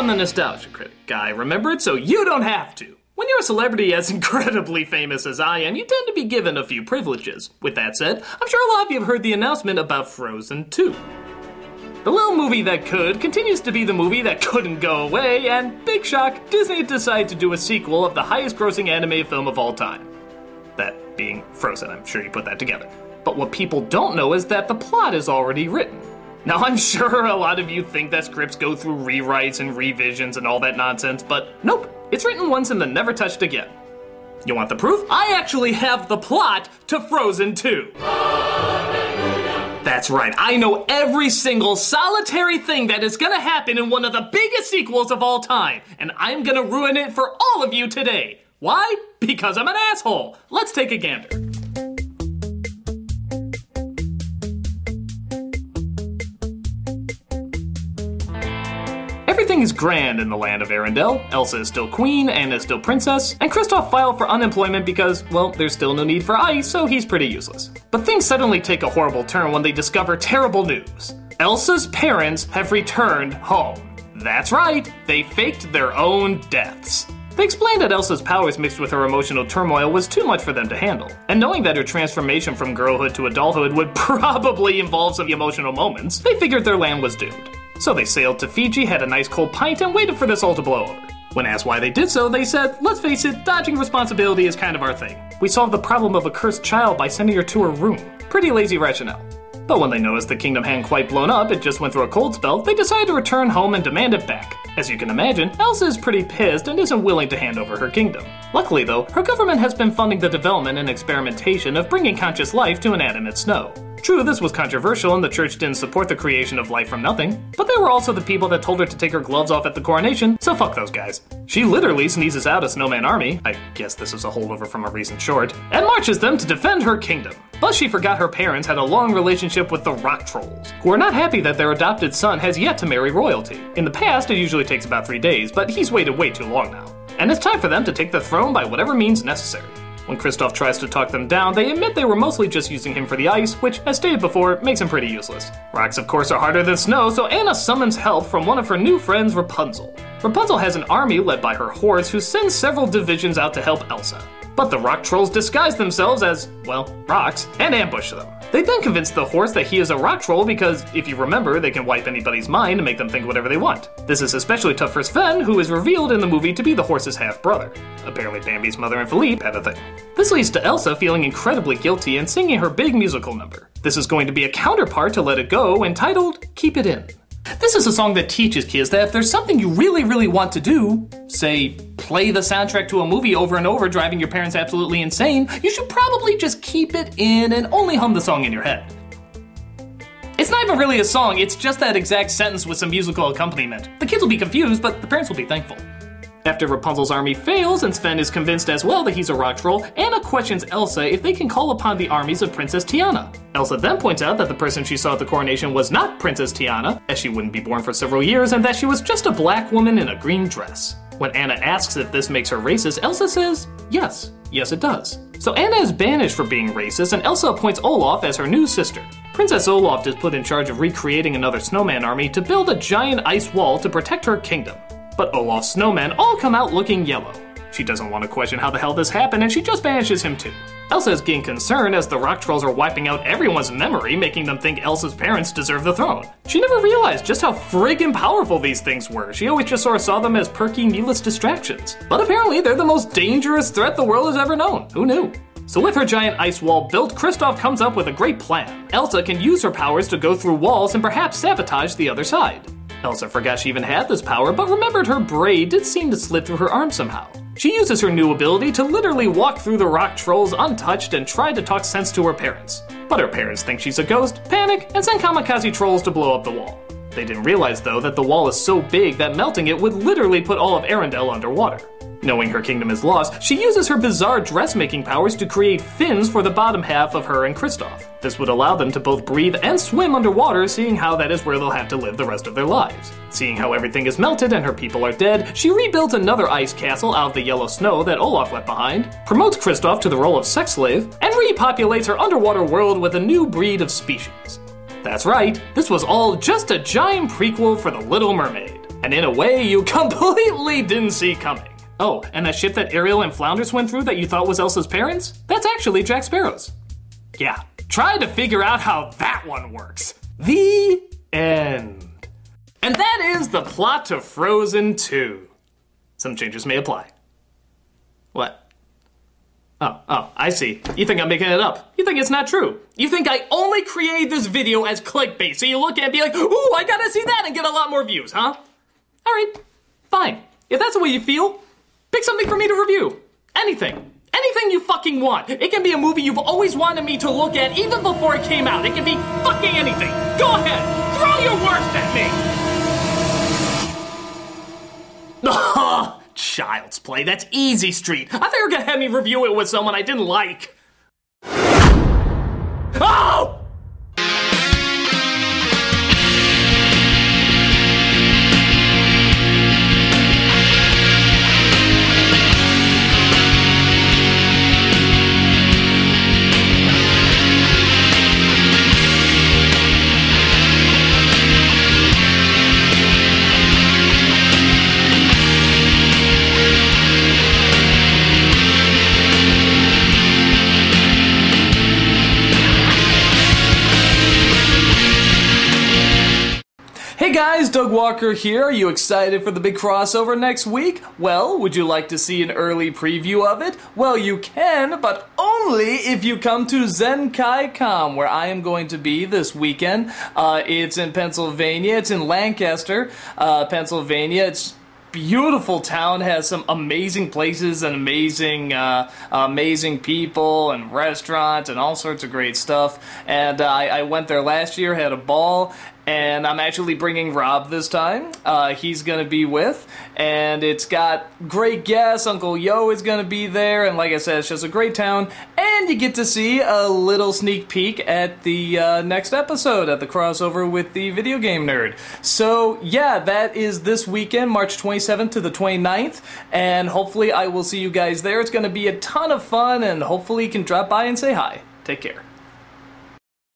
the nostalgia critic guy remembered, so you don't have to. When you're a celebrity as incredibly famous as I am, you tend to be given a few privileges. With that said, I'm sure a lot of you have heard the announcement about Frozen 2. The little movie that could continues to be the movie that couldn't go away, and big shock, Disney decided to do a sequel of the highest grossing animated film of all time. That being Frozen, I'm sure you put that together. But what people don't know is that the plot is already written. Now, I'm sure a lot of you think that scripts go through rewrites and revisions and all that nonsense, but nope, it's written once and then never touched again. You want the proof? I actually have the plot to Frozen 2. That's right, I know every single solitary thing that is gonna happen in one of the biggest sequels of all time, and I'm gonna ruin it for all of you today. Why? Because I'm an asshole. Let's take a gander. Everything is grand in the land of Arendelle. Elsa is still queen, Anna is still princess, and Kristoff filed for unemployment because, well, there's still no need for ice, so he's pretty useless. But things suddenly take a horrible turn when they discover terrible news. Elsa's parents have returned home. That's right, they faked their own deaths. They explained that Elsa's powers mixed with her emotional turmoil was too much for them to handle. And knowing that her transformation from girlhood to adulthood would probably involve some emotional moments, they figured their land was doomed. So they sailed to Fiji, had a nice cold pint, and waited for this all to blow over. When asked why they did so, they said, let's face it, dodging responsibility is kind of our thing. We solved the problem of a cursed child by sending her to her room. Pretty lazy rationale. But when they noticed the kingdom hadn't quite blown up, it just went through a cold spell, they decided to return home and demand it back. As you can imagine, Elsa is pretty pissed and isn't willing to hand over her kingdom. Luckily though, her government has been funding the development and experimentation of bringing conscious life to inanimate snow. True, this was controversial and the church didn't support the creation of life from nothing, but there were also the people that told her to take her gloves off at the coronation, so fuck those guys. She literally sneezes out a snowman army, I guess this is a holdover from a recent short, and marches them to defend her kingdom. Plus she forgot her parents had a long relationship with the rock trolls, who are not happy that their adopted son has yet to marry royalty. In the past, it usually takes about 3 days, but he's waited way too long now. And it's time for them to take the throne by whatever means necessary. When Kristoff tries to talk them down, they admit they were mostly just using him for the ice, which, as stated before, makes him pretty useless. Rocks, of course, are harder than snow, so Anna summons help from one of her new friends, Rapunzel. Rapunzel has an army led by her horse who sends several divisions out to help Elsa. But the rock trolls disguise themselves as, well, rocks, and ambush them. They then convince the horse that he is a rock troll because, if you remember, they can wipe anybody's mind and make them think whatever they want. This is especially tough for Sven, who is revealed in the movie to be the horse's half-brother. Apparently Bambi's mother and Philippe had a thing. This leads to Elsa feeling incredibly guilty and singing her big musical number. This is going to be a counterpart to Let It Go, entitled Keep It In. This is a song that teaches kids that if there's something you really want to do, say, play the soundtrack to a movie over and over driving your parents absolutely insane, you should probably just keep it in and only hum the song in your head. It's not even really a song, it's just that exact sentence with some musical accompaniment. The kids will be confused, but the parents will be thankful. After Rapunzel's army fails and Sven is convinced as well that he's a rock troll, Anna questions Elsa if they can call upon the armies of Princess Tiana. Elsa then points out that the person she saw at the coronation was not Princess Tiana, as she wouldn't be born for several years, and that she was just a black woman in a green dress. When Anna asks if this makes her racist, Elsa says, yes it does. So Anna is banished for being racist, and Elsa appoints Olaf as her new sister. Princess Olaf is put in charge of recreating another snowman army to build a giant ice wall to protect her kingdom. But Olaf's snowmen all come out looking yellow. She doesn't want to question how the hell this happened, and she just banishes him too. Elsa is getting concerned as the rock trolls are wiping out everyone's memory, making them think Elsa's parents deserve the throne. She never realized just how friggin' powerful these things were. She always just sort of saw them as perky, needless distractions. But apparently they're the most dangerous threat the world has ever known. Who knew? So with her giant ice wall built, Kristoff comes up with a great plan. Elsa can use her powers to go through walls and perhaps sabotage the other side. Elsa forgot she even had this power, but remembered her braid did seem to slip through her arm somehow. She uses her new ability to literally walk through the rock trolls untouched and try to talk sense to her parents. But her parents think she's a ghost, panic, and send kamikaze trolls to blow up the wall. They didn't realize though that the wall is so big that melting it would literally put all of Arendelle underwater. Knowing her kingdom is lost, she uses her bizarre dressmaking powers to create fins for the bottom half of her and Kristoff. This would allow them to both breathe and swim underwater, seeing how that is where they'll have to live the rest of their lives. Seeing how everything is melted and her people are dead, she rebuilds another ice castle out of the yellow snow that Olaf left behind, promotes Kristoff to the role of sex slave, and repopulates her underwater world with a new breed of species. That's right, this was all just a giant prequel for The Little Mermaid. And in a way you completely didn't see coming. Oh, and that ship that Ariel and Flounders went through that you thought was Elsa's parents? That's actually Jack Sparrow's. Yeah, try to figure out how that one works. The end. And that is the plot to Frozen 2. Some changes may apply. What? Oh, I see. You think I'm making it up. You think it's not true. You think I only created this video as clickbait, so you look at it and be like, ooh, I gotta see that and get a lot more views, huh? Alright, fine. If that's the way you feel, pick something for me to review. Anything. Anything you fucking want. It can be a movie you've always wanted me to look at even before it came out. It can be fucking anything. Go ahead. Throw your worst at me. Child's Play. That's easy street. I thought you were gonna have me review it with someone I didn't like. Oh! Hey guys, Doug Walker here. Are you excited for the big crossover next week? Well, would you like to see an early preview of it? Well, you can, but only if you come to Zenkai-Con, where I am going to be this weekend. It's in Pennsylvania. It's in Lancaster, Pennsylvania. It's beautiful town, has some amazing places and amazing people and restaurants and all sorts of great stuff. And I went there last year, had a ball, and I'm actually bringing Rob this time. He's going to be with, and it's got great guests. Uncle Yo is going to be there, and like I said, it's just a great town, and you get to see a little sneak peek at the next episode at the crossover with the video game nerd. So yeah, that is this weekend, March 27th to the 29th, and hopefully I will see you guys there. It's going to be a ton of fun, and hopefully you can drop by and say hi. Take care.